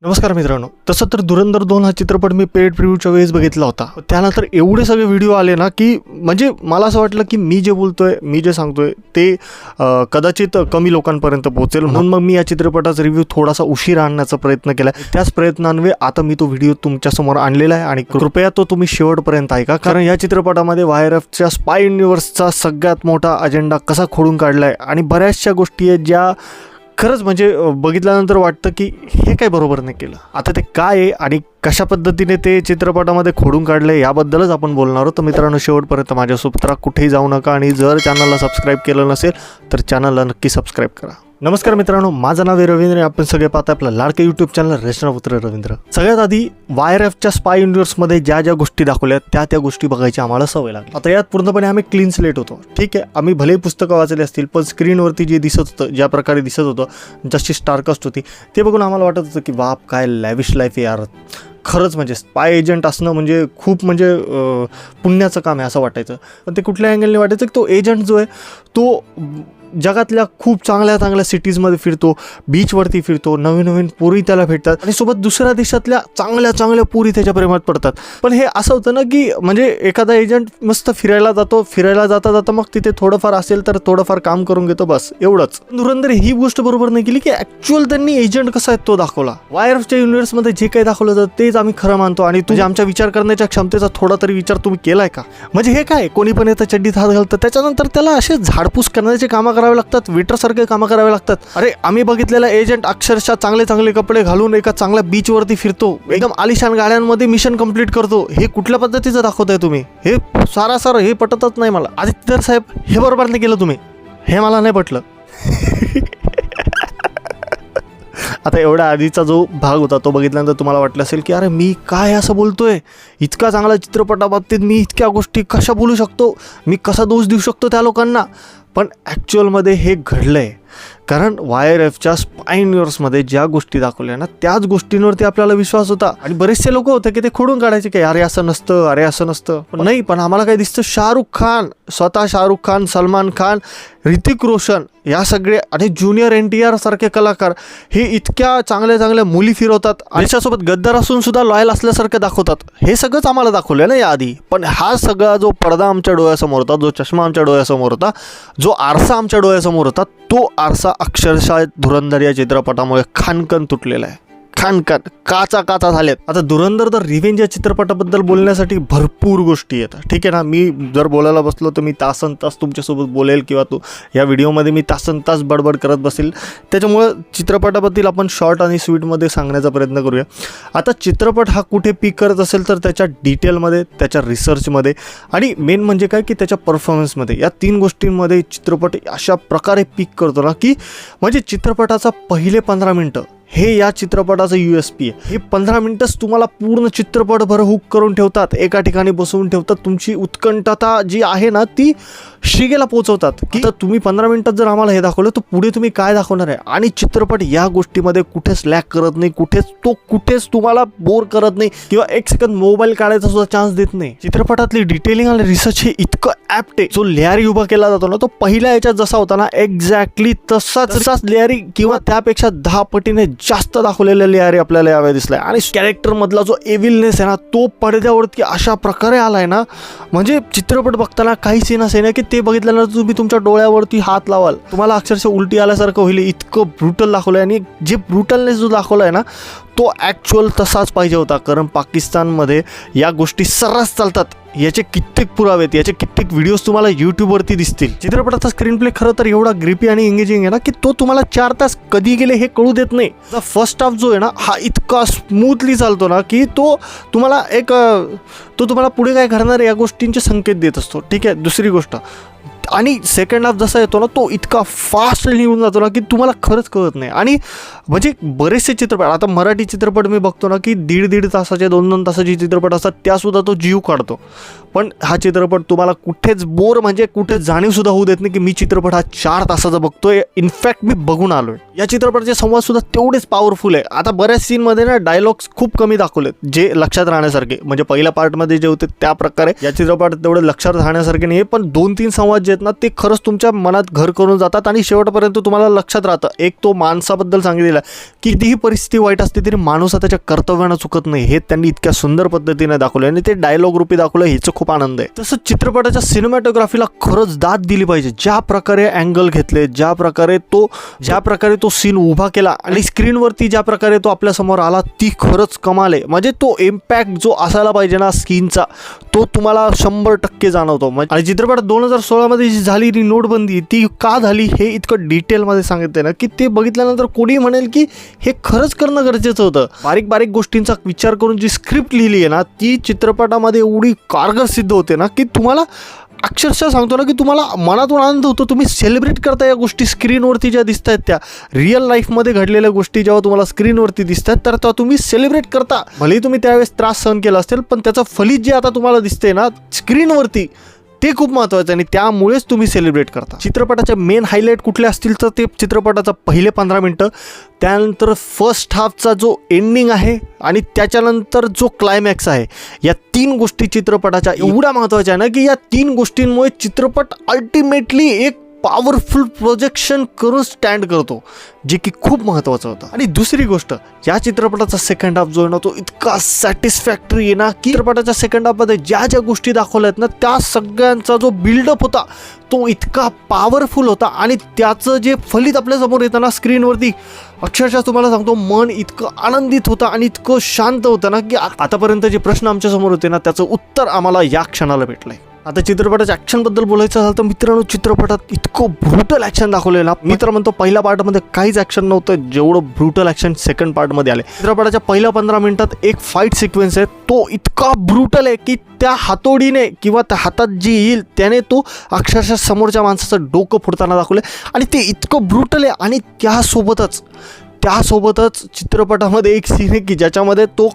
नमस्कार मित्रांनो, तसं तर धुरंधर 2 हा चित्रपट मी पेड प्रिव्ह्यूच्या वेळेस बघितला होता. त्यानंतर एवढे सगळे व्हिडिओ आले ना की म्हणजे मला असं वाटलं की मी जे बोलतोय, मी जे सांगतोय ते कदाचित कमी लोकांपर्यंत पोहोचेल, म्हणून मग मी या चित्रपटाचा रिव्ह्यू थोडासा उशीर आणण्याचा प्रयत्न केला. त्याच प्रयत्नांवे आता मी तो व्हिडिओ तुमच्यासमोर आणलेला आहे आणि कृपया तो तुम्ही शेवटपर्यंत ऐका, कारण या चित्रपटामध्ये YRFच्या स्पाय युनिव्हर्सचा सगळ्यात मोठा अजेंडा कसा खोडून काढला आहे आणि बऱ्याचशा गोष्टी आहेत ज्या खरंच म्हणजे बघितल्यानंतर वाटतं की हे काय बरोबर नाही केलं. आता ते काय आहे आणि कशा पद्धतीने ते चित्रपटामध्ये खोडून काढले याबद्दलच आपण बोलणार आहोत. तर मित्रांनो, शेवटपर्यंत माझ्यासोबत राहा, कुठेही जाऊ नका आणि जर चॅनलला सबस्क्राईब केलं नसेल तर चॅनलला नक्की सबस्क्राईब करा. नमस्कार मित्रांनो, माझं नाव आहे रवींद्र. आपण सगळे पाहता आपलं लाडके यूट्यूब चॅनल रेशनापुत्र रवींद्र. सगळ्यात आधी YRFच्या स्पाय युनिव्हर्समध्ये ज्या ज्या गोष्टी दाखवल्या त्या गोष्टी बघायची आम्हाला सवय लागली. आता यात पूर्णपणे आम्ही क्लीन स्लेट होतो. ठीक आहे, आम्ही भले पुस्तकं वाचले असतील पण स्क्रीनवरती जे दिसत होतं, ज्या प्रकारे दिसत होतं, जशी स्टारकास्ट होती ते बघून आम्हाला वाटत होतं की बाप काय लॅविश लाईफ आहे यार. खरंच म्हणजे स्पाय एजंट असणं म्हणजे खूप म्हणजे पुण्याचं काम आहे असं वाटायचं. पण ते कुठल्या अँगलने वाटायचं की तो एजंट जो आहे तो जगातल्या खूप चांगल्या चांगल्या सिटीजमध्ये फिरतो, बीचवरती फिरतो, नवीन नवीन पोरी त्याला भेटतात आणि सोबत दुसऱ्या देशातल्या चांगल्या चांगल्या पोरी त्याच्या प्रेमात पडतात. पण हे असं होतं ना की म्हणजे एखादा एजंट मस्त फिरायला जातो, फिरायला जाता जाता मग तिथे थोडंफार असेल तर थोडंफार काम करून घेतो, बस एवढंच. धुरंधर ही गोष्ट बरोबर नाही केली की ॲक्च्युअल त्यांनी एजंट कसा आहे तो दाखवला. YRFच्या युनिव्हर्समध्ये जे काही दाखवलं जातं तेच आम्ही खरं मानतो आणि तुझ्या आमच्या विचार करण्याच्या क्षमतेचा थोडा तरी विचार तुम्ही केलाय का? म्हणजे हे काय, कोणी पण येतं चड्डीत हात घालतं, त्याच्यानंतर त्याला असे झाडपूस करण्याचे कामं करावे लागतात, वेटरसारखे कामं करावे लागतात. अरे आम्ही बघितलेला एजंट अक्षरशः चांगले चांगले कपडे घालून एका चांगल्या बीचवरती फिरतो, एकदम आलिशान गाड्यांमध्ये मिशन कंप्लीट करतो. हे कुठल्या पद्धतीचं दाखवताय तुम्ही? हे सारासार हे पटतच नाही मला. आदित्य साहेब, हे बरोबर नाही केलं तुम्ही, हे मला नाही पटलं. आता एवढ्या आधीचा जो भाग होता तो बघितल्यानंतर तुम्हाला वाटलं असेल की अरे मी काय असं बोलतोय, इतका चांगला चित्रपटाबाबतीत मी इतक्या गोष्टी कशा बोलू शकतो, मी कसा दोष देऊ शकतो त्या लोकांना. पण ॲक्च्युअलमध्ये हे घडलं आहे कारण YRFच्या स्पाय युनिव्हर्समध्ये ज्या गोष्टी दाखवल्या ना त्याच गोष्टींवरती आपल्याला विश्वास होता आणि बरेचसे लोक होते की ते खोडून काढायचे की अरे असं नसतं, अरे असं नसतं. पण नाही, पण आम्हाला काय दिसतं, शाहरुख खान, स्वतः शाहरुख खान, सलमान खान, ऋतिक रोशन या सगळे आणि ज्युनियर NTR सारखे कलाकार हे इतक्या चांगल्या चांगल्या मुली फिरवतात आणि त्याच्यासोबत गद्दार असून सुद्धा लॉयल असल्यासारखं दाखवतात. हे सगळंच आम्हाला दाखवलं ना याआधी. पण हा सगळा जो पडदा आमच्या डोळ्यासमोर होता, जो चष्मा आमच्या डोळ्यासमोर होता, जो आरसा आमच्या डोळ्यासमोर होता, तो आरसा अक्षरशः धुरंधर या चित्रपटामुळे खानकन तुटलेला आहे. खानकन काचा काचा झालेत. आता धुरंधर द रिव्हेंज या चित्रपटाबद्दल बोलण्यासाठी भरपूर गोष्टी येतात. ठीक आहे ना, मी जर बोलायला बसलो तर मी तासन तास तुमच्यासोबत बोलेल किंवा या व्हिडिओमध्ये मी तासन तास बडबड करत बसेल. त्याच्यामुळं चित्रपटाबद्दल आपण शॉर्ट आणि स्वीटमध्ये सांगण्याचा प्रयत्न करूया. आता चित्रपट हा कुठे पीक करत असेल तर त्याच्या डिटेलमध्ये, त्याच्या रिसर्चमध्ये आणि मेन म्हणजे काय की त्याच्या परफॉर्मन्समध्ये. या 3 गोष्टींमध्ये चित्रपट अशा प्रकारे पीक करतो ना की म्हणजे चित्रपटाचा पहिले 15 मिनटं हे या चित्रपटाचं USP आहे. हे 15 मिनिटच तुम्हाला पूर्ण चित्रपटभर हुक करून ठेवतात, एका ठिकाणी बसवून ठेवतात. तुमची उत्कंठता जी आहे ना ती शिगेला पोहोचवतात की तुम्ही 15 मिनिटात जर आम्हाला हे दाखवलं तर पुढे तुम्ही काय दाखवणार आहे. आणि चित्रपट या गोष्टीमध्ये कुठेच लॅक करत नाही, कुठेच तुम्हाला बोर करत नाही किंवा 1 सेकंद मोबाईल काढायचा सुद्धा चान्स देत नाही. चित्रपटातली डिटेलिंग आणि रिसर्च हे इतकं ॲप्ट आहे. जो लेअरी उभा केला जातो ना तो पहिल्या याच्यात जसा होता ना एक्झॅक्टली तसाच लेअरी किंवा त्यापेक्षा 10 पटीने जास्त दाखवलेल्या लेअरी आपल्याला यावेळी दिसलाय. आणि कॅरेक्टर मधला जो एविलनेस आहे ना तो पडद्यावरती अशा प्रकारे आलाय ना, म्हणजे चित्रपट बघताना काही सीन असे ना की ते बघितल्यानंतर तुम्ही तुमच्या डोळ्यावरती हात लावाल, तुम्हाला अक्षरशः उलटी आल्यासारखं होईल. इतकं ब्रुटल दाखवलंय आणि जे ब्रुटलनेस जो दाखवलाय ना तो ॲक्च्युअल तसाच पाहिजे होता. कारण पाकिस्तानमध्ये या गोष्टी सर्रास चालतात. याचे कित्येक पुरावे आहेत, याचे कित्येक व्हिडिओज तुम्हाला यूट्यूबवरती दिसतील. चित्रपटाचा स्क्रीन प्ले खरं तर एवढा ग्रिपी आणि एंगेजिंग आहे ना की तो तुम्हाला 4 तास कधी गेले हे कळू देत नाही. फर्स्ट हाफ जो आहे ना हा इतका स्मूथली चालतो ना की तो तुम्हाला पुढे काय घडणार या गोष्टींचे संकेत देत असतो. ठीक आहे, दुसरी गोष्ट आणि सेकंड हाफ जसा येतो ना तो इतका फास्ट निघून जातो ना की तुम्हाला खरंच कळत नाही. आणि म्हणजे बरेचसे चित्रपट, आता मराठी चित्रपट मी बघतो ना की 1.5 तासाचे 2 तासाचे चित्रपट असतात, त्यासुद्धा तो जीव काढतो. पण हा चित्रपट तुम्हाला कुठेच बोर म्हणजे कुठेच जाणीवसुद्धा होऊ देत नाही की मी चित्रपट हा 4 तासाचा बघतोय. इनफॅक्ट मी बघून आलोय. या चित्रपटाचे संवादसुद्धा तेवढेच पॉवरफुल आहे. आता बऱ्याच सीनमध्ये ना डायलॉग्स खूप कमी दाखवलेत जे लक्षात राहण्यासारखे, म्हणजे पहिल्या पार्टमध्ये जे होते त्या प्रकारे या चित्रपटात तेवढे लक्षात राहण्यासारखे नाही. पण 2-3 संवाद जे आहेत ना ते खरंच तुमच्या मनात घर करून जातात आणि शेवटपर्यंत तुम्हाला लक्षात राहतं. एक तो माणसाबद्दल सांगितलेला की कितीही परिस्थिती वाईट असते तरी माणूस त्याच्या कर्तव्यानं चुकत नाही, हे त्यांनी इतक्या सुंदर पद्धतीने दाखवलं आणि ते डायलॉग रूपी दाखवलं, ह्याचं खूप आनंद आहे. तसंच चित्रपटाच्या सिनेमॅटोग्राफीला खरंच दाद दिली पाहिजे. ज्या प्रकारे अँगल घेतले, ज्या प्रकारे तो सीन उभा केला आणि स्क्रीनवरती ज्या प्रकारे तो आपल्यासमोर आला, ती खरंच कमाल आहे. म्हणजे तो इम्पॅक्ट जो असायला पाहिजे ना स्क्रीनचा, तो तुम्हाला 100% जाणवतो. आणि चित्रपट 2016 जी झाली नोटबंदी, ती का झाली हे इतकं डिटेलमध्ये सांगितलं ना की ते बघितल्यानंतर कोणी म्हणेल की हे खरंच करणं गरजेचं होतं. बारीक बारीक गोष्टींचा विचार करून जी स्क्रिप्ट लिहिली आहे ना, ती चित्रपटामध्ये एवढी कारगर सिद्ध होते ना की तुम्हाला अक्षरशः सांगतो ना की तुम्हाला मनातून आनंद होतो. तुम्ही सेलिब्रेट करता या गोष्टी स्क्रीनवरती ज्या दिसत आहेत, त्या रिअल लाईफमध्ये घडलेल्या गोष्टी जेव्हा तुम्हाला स्क्रीनवरती दिसत आहेत, तर तेव्हा तुम्ही सेलिब्रेट करता. भलेही तुम्ही त्यावेळेस त्रास सहन केला असेल, पण त्याचं फलित जे आता तुम्हाला दिसते ना स्क्रीनवरती, ते खूप महत्त्वाचं आहे आणि त्यामुळेच तुम्ही सेलिब्रेट करता. चित्रपटाचे मेन हायलाईट कुठले असतील तर ते चित्रपटाचा पहिले 15 मिनटं, त्यानंतर फर्स्ट हाफचा जो एंडिंग आहे आणि त्याच्यानंतर जो क्लायमॅक्स आहे, या 3 गोष्टी चित्रपटाच्या एवढ्या महत्त्वाच्या आहे ना की या 3 गोष्टींमुळे चित्रपट अल्टिमेटली एक पॉवरफुल प्रोजेक्शन करून स्टँड करतो, जे की खूप महत्त्वाचं होतं. आणि दुसरी गोष्ट, या चित्रपटाचा सेकंड हाफ जो आहे ना तो इतका सॅटिस्फॅक्टरी आहे ना की चित्रपटाच्या सेकंड हाफमध्ये ज्या ज्या गोष्टी दाखवल्या आहेत ना, त्या सगळ्यांचा जो बिल्डअप होता तो इतका पॉवरफुल होता आणि त्याचं जे फलित आपल्यासमोर येतं ना स्क्रीनवरती, अक्षरशः तुम्हाला सांगतो मन इतकं आनंदित होतं आणि इतकं शांत होतं ना की आतापर्यंत जे प्रश्न आमच्यासमोर होते ना त्याचं उत्तर आम्हाला या क्षणाला भेटलं आहे. आता चित्रपटाच्या ॲक्शनबद्दल बोलायचं झालं तर मित्रांनो, चित्रपटात इतकं ब्रुटल ॲक्शन दाखवलं आहे ना. मी तर म्हणतो पहिल्या पार्टमध्ये काहीच ॲक्शन नव्हतं जेवढं ब्रुटल ॲक्शन सेकंड पार्टमध्ये आले. चित्रपटाच्या पहिल्या 15 मिनिटात एक फाईट सिक्वेन्स आहे, तो इतका ब्रुटल आहे की त्या हातोडीने किंवा त्या हातात जी येईल त्याने तो अक्षरशः समोरच्या माणसाचं डोकं फुटताना दाखवलं आहे आणि ते इतकं ब्रुटल आहे. आणि त्यासोबतच चित्रपटामध्ये एक सीन आहे की ज्याच्यामध्ये तो,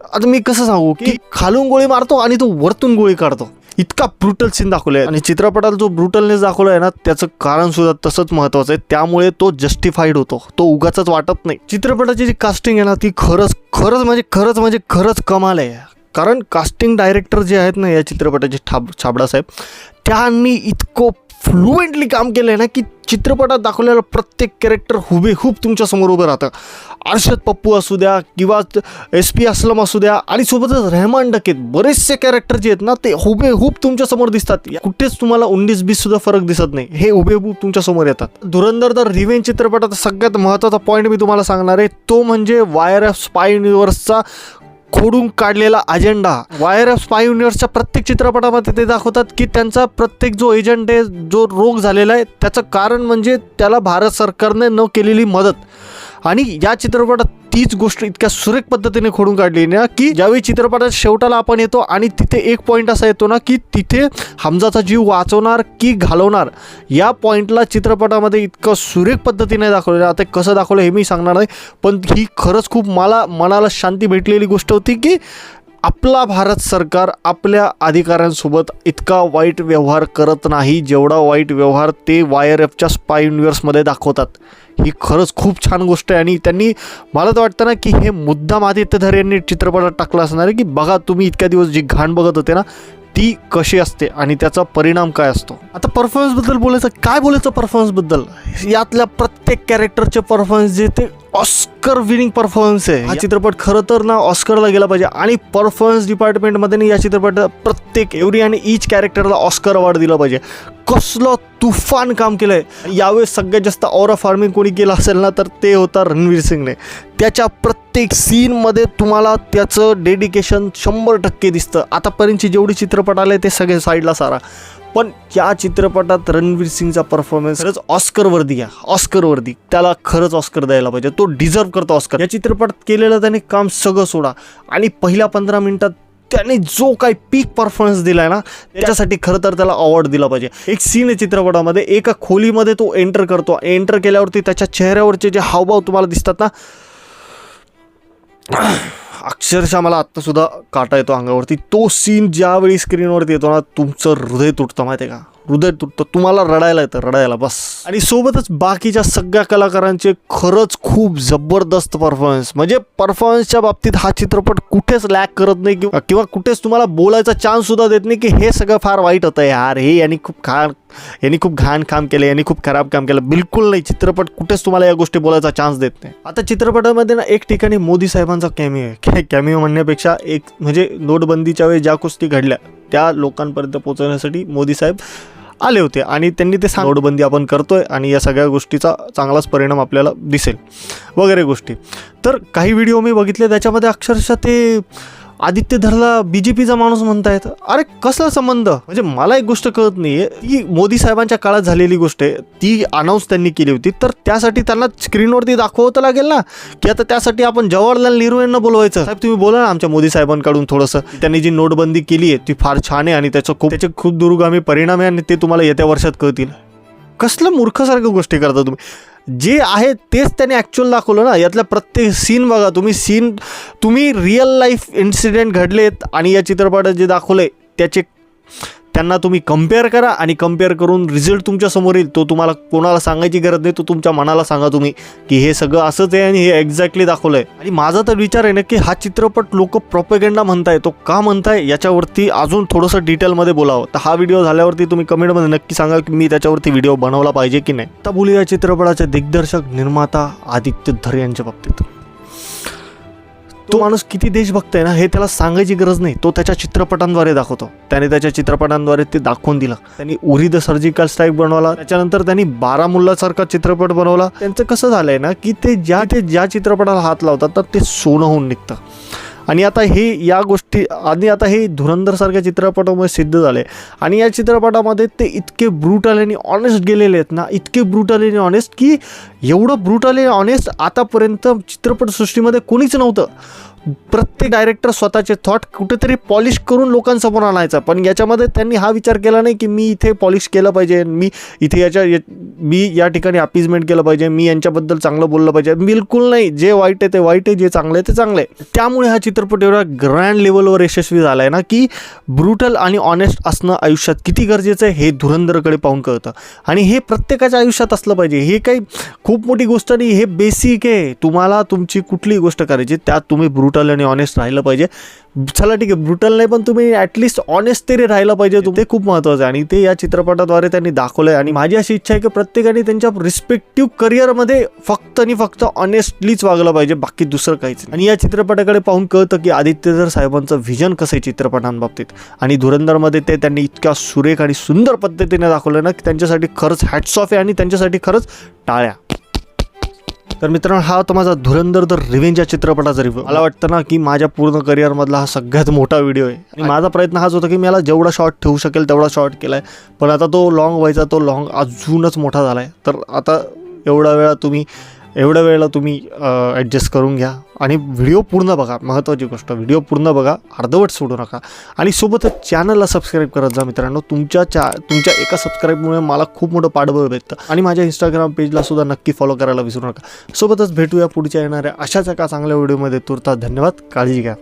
आता मी कसं सांगू की खालून गोळी मारतो आणि तो वरतून गोळी काढतो, इतका ब्रुटल सीन दाखवला आहे. आणि चित्रपटाला जो ब्रुटलनेस दाखवला आहे ना त्याचं कारण सुद्धा तसंच महत्त्वाचं आहे, त्यामुळे तो जस्टिफाईड होतो, तो उगाचच वाटत नाही. चित्रपटाची जी कास्टिंग आहे ना ती खरंच कमाल आहे. कारण कास्टिंग डायरेक्टर जे आहेत ना या चित्रपटाचे छाबडा साहेब, त्यांनी इतकं फ्लुएंटली काम केलं आहे ना की चित्रपटात दाखवलेलं प्रत्येक कॅरेक्टर हुबेहूब तुमच्यासमोर उभं राहतं. अर्शद पप्पू असू द्या किंवा SP असलम असू द्या आणि सोबतच रहमान डकेत, बरेचसे कॅरेक्टर जे आहेत ना ते हुबेहूब तुमच्यासमोर दिसतात. कुठेच तुम्हाला 19-20 सुद्धा फरक दिसत नाही, हे हुबेहूब तुमच्यासमोर येतात. धुरंधर द रिव्हेंज चित्रपटाचा सगळ्यात महत्त्वाचा पॉईंट मी तुम्हाला सांगणार आहे, तो म्हणजे वायर ऑफ स्पाय युनिव्हर्सचा खोडून काढलेला अजेंडा. वायर ऑफ स्पाय युनिव्हर्सच्या प्रत्येक चित्रपटामध्ये ते दाखवतात की त्यांचा प्रत्येक जो एजंट आहे, जो रोग झालेला आहे, त्याचं कारण म्हणजे त्याला भारत सरकारने न केलेली मदत. आणि या चित्रपटात तीच गोष्ट इतक्या सुरेख पद्धतीने खोडून काढली ना की ज्यावेळी चित्रपटात शेवटाला आपण येतो आणि तिथे एक पॉईंट असा येतो ना की तिथे हमजाचा जीव वाचवणार की घालवणार, या पॉईंटला चित्रपटामध्ये इतकं सुरेख पद्धतीने दाखवलेलं. आता कसं दाखवलं हे मी सांगणार नाही, पण ही खरंच खूप मनाला शांती भेटलेली गोष्ट होती की आपला भारत सरकार आपल्या अधिकाऱ्यांसोबत इतका वाईट व्यवहार करत नाही जेवढा वाईट व्यवहार ते वायर एफच्या स्पाय युनिव्हर्समध्ये दाखवतात. ही खरंच खूप छान गोष्ट आहे. आणि त्यांनी, मला तर वाटतं ना की हे मुद्दाम आदित्य धर यांनी चित्रपटात टाकलं असणार आहे की बघा तुम्ही इतक्या दिवस जी घाण बघत होते ना ती कशी असते आणि त्याचा परिणाम काय असतो. आता परफॉर्मन्सबद्दल बोलायचं परफॉर्मन्सबद्दल, यातल्या प्रत्येक कॅरेक्टरचे परफॉर्मन्स जे ते ऑस्कर विनिंग परफॉर्मन्स आहे. हा चित्रपट खरं तर ना ऑस्करला गेला पाहिजे आणि परफॉर्मन्स डिपार्टमेंटमध्ये या चित्रपटात प्रत्येक एव्हरी आणि ईच कॅरेक्टरला ऑस्कर अवॉर्ड दिला पाहिजे. कसलं तुफान काम केलं आहे. यावेळेस सगळ्यात जास्त ऑरा फार्मिंग कोणी केलं असेल ना तर ते होता रणवीर सिंगने. त्याच्या प्रत्येक सीनमध्ये तुम्हाला त्याचं डेडिकेशन 100% दिसतं. आतापर्यंतची जेवढी चित्रपट आले ते सगळे साईडला सारा, पण या चित्रपटात रणवीर सिंगचा परफॉर्मन्स खरंच ऑस्करवर्दी. त्याला खरंच ऑस्कर द्यायला पाहिजे, तो डिझर्व करतो ऑस्कर. या चित्रपटात केलेलं त्याने काम सगळं सोडा आणि पहिल्या 15 मिनिटात त्याने जो काही पीक परफॉर्मन्स दिलाय ना त्याच्यासाठी खरं तर त्याला अवॉर्ड दिला पाहिजे. एक सीन आहे चित्रपटामध्ये, एका खोलीमध्ये तो एंटर करतो. एंटर केल्यावरती त्याच्या चेहऱ्यावरचे जे हावभाव तुम्हाला दिसतात ना, अक्षरशः मला आत्तासुद्धा काटा येतो अंगावरती. तो सीन ज्यावेळी स्क्रीनवरती येतो ना तुमचं हृदय तुटतं, माहिती आहे का. हृदय तुटतं, तुम्हाला रडायला येतं, रडायला बस. आणि सोबतच बाकीच्या सगळ्या कलाकारांचे खरंच खूप जबरदस्त परफॉर्मन्स. म्हणजे परफॉर्मन्सच्या बाबतीत हा चित्रपट कुठेच लॅक करत नाही किंवा कुठेच तुम्हाला बोलायचा चान्स सुद्धा देत नाही की हे सगळं फार वाईट होतं यार, हे यांनी खूप घाण काम केलं, यांनी खूप खराब काम केलं. बिलकुल नाही, चित्रपट कुठेच तुम्हाला या गोष्टी बोलायचा चान्स देत नाही. आता चित्रपटामध्ये ना एक ठिकाणी मोदी साहेबांचा कॅमिओ आहे. कॅमिओ म्हणण्यापेक्षा एक म्हणजे नोटबंदीच्या वेळी ज्या गोष्टी घडल्या त्या लोकांपर्यंत पोहोचवण्यासाठी मोदी साहेब आले होते आणि त्यांनी ते नोटबंदी आपण करतोय आणि या सगळ्या गोष्टीचा चांगलाच परिणाम आपल्याला दिसेल वगैरे गोष्टी. तर काही व्हिडिओ मी बघितले त्याच्यामध्ये अक्षरशः ते आदित्य धरला BJPचा माणूस म्हणतायत. अरे कसला संबंध? म्हणजे मला एक गोष्ट कळत नाही आहे, ती मोदी साहेबांच्या काळात झालेली गोष्ट आहे, ती अनाऊन्स त्यांनी केली होती, तर त्यासाठी त्यांना स्क्रीनवरती दाखवत तर लागेल ना की आता त्यासाठी आपण जवाहरलाल नेहरू यांना बोलवायचं. साहेब तुम्ही बोला ना आमच्या मोदी साहेबांकडून थोडंसं, त्यांनी जी नोटबंदी केली आहे ती फार छान आहे आणि त्याचे खूप दूरगामी परिणाम आहे आणि ते तुम्हाला येत्या वर्षात कळतील. कसलं मूर्खसारखं गोष्टी करता तुम्ही. जे आहे तेच त्याने ॲक्च्युअल दाखवलं ना. यातल्या प्रत्येक सीन बघा तुम्ही रिअल लाईफ इन्सिडेंट घडलेत आणि या चित्रपटात जे दाखवले त्यांना तुम्ही कम्पेअर करा आणि कम्पेअर करून रिझल्ट तुमच्या समोर येईल. तो तुम्हाला कोणाला सांगायची गरज नाही, तो तुमच्या मनाला सांगा तुम्ही की हे सगळं असंच आहे आणि हे एक्झॅक्टली दाखवलं आहे. आणि माझा तर विचार आहे ना की हा चित्रपट लोक प्रोपेगेंडा म्हणताय, तो का म्हणताय याच्यावरती अजून थोडंसं डिटेलमध्ये बोलावं. तर हा व्हिडिओ झाल्यावरती तुम्ही कमेंटमध्ये नक्की सांगा की मी त्याच्यावरती व्हिडिओ बनवला पाहिजे की नाही. आता बोलूया चित्रपटाचे दिग्दर्शक निर्माता आदित्य धर यांच्या बाबतीत. तो माणूस किती देशभक्त आहे ना हे त्याला सांगायची गरज नाही, तो त्याच्या चित्रपटांद्वारे दाखवतो. त्याने त्याच्या चित्रपटांद्वारे ते दाखवून दिलं. त्यांनी उरी द सर्जिकल स्ट्राईक बनवला, त्याच्यानंतर त्यांनी बारामुल्लासारखा चित्रपट बनवला. त्यांचं कसं झालंय ना की ते ज्या चित्रपटाला हात लावतात तर ते सोनं होऊन निघतं. आणि आता हे धुरंधरसारख्या चित्रपटामुळे सिद्ध झाले. आणि या चित्रपटामध्ये ते इतके ब्रुटल आणि ऑनेस्ट गेलेले आहेत ना, इतके ब्रुटल आणि ऑनेस्ट की एवढं ब्रुटल आणि ऑनेस्ट आतापर्यंत चित्रपटसृष्टीमध्ये कोणीच नव्हतं. प्रत्येक डायरेक्टर स्वतःचे थॉट कुठेतरी पॉलिश करून लोकांसमोर आणायचा, पण याच्यामध्ये त्यांनी हा विचार केला नाही की मी इथे पॉलिश केलं पाहिजे, मी या ठिकाणी अपीजमेंट केलं पाहिजे, मी यांच्याबद्दल चांगलं बोललं पाहिजे. बिलकुल नाही, जे वाईट आहे ते वाईट आहे, जे चांगलं आहे ते चांगलं आहे. त्यामुळे हा चित्रपट एवढा ग्रँड लेवलवर यशस्वी झाला आहे ना की ब्रुटल आणि ऑनेस्ट असणं आयुष्यात किती गरजेचं आहे हे धुरंधरकडे पाहून कळतं. आणि हे प्रत्येकाच्या आयुष्यात असलं पाहिजे. हे काही खूप मोठी गोष्ट नाही, हे बेसिक आहे. तुम्हाला तुमची कुठलीही गोष्ट करायची त्यात तुम्ही ब्रुटल आणि ऑनेस्ट राहिलं पाहिजे. चला ठीक आहे, ब्रुटल नाही पण तुम्ही ॲटलिस्ट ऑनेस्ट तरी राहिलं पाहिजे. ते खूप महत्त्वाचं आहे आणि ते या चित्रपटाद्वारे त्यांनी दाखवलं आहे. आणि माझी अशी इच्छा आहे की प्रत्येकाने त्यांच्या रिस्पेक्टिव्ह करिअरमध्ये फक्त आणि फक्त ऑनेस्टलीच वागलं पाहिजे, बाकी दुसरं काहीच नाही. आणि या चित्रपटाकडे पाहून कळतं की आदित्य धर साहेबांचं व्हिजन कसं आहे चित्रपटांबाबतीत. आणि धुरंधरमध्ये ते त्यांनी इतक्या सुरेख आणि सुंदर पद्धतीने दाखवलं ना की त्यांच्यासाठी खरंच हॅट्स ऑफ आहे आणि त्यांच्यासाठी खरंच टाळ्या. तर मित्रांनो, हा होता माझा धुरंधर द रिव्हेंज या चित्रपटाचा रिव्ह्यू. मला वाटतं ना की माझ्या पूर्ण करिअरमधला हा सगळ्यात मोठा व्हिडिओ आहे. आणि माझा प्रयत्न हाच होता की मला जेवढा शॉर्ट ठेवू शकेल तेवढा शॉर्ट केला आहे, पण आता तो लॉंग व्हायचा, तो लॉंग अजूनच मोठा झाला आहे. तर आता एवढ्या वेळेला तुम्ही ॲडजस्ट करून घ्या आणि व्हिडिओ पूर्ण बघा. महत्त्वाची गोष्ट, व्हिडिओ पूर्ण बघा, अर्धवट सोडू नका. आणि सोबतच चॅनलला सबस्क्राईब करत जा मित्रांनो. तुमच्या एका सबस्क्राईबमुळे मला खूप मोठं पाठबळ भेटतं. आणि माझ्या इंस्टाग्राम पेजला सुद्धा नक्की फॉलो करायला विसरू नका. सोबतच भेटूया पुढच्या येणाऱ्या अशाच एका चांगल्या व्हिडिओमध्ये. तुर्तास धन्यवाद. काळजी घ्या.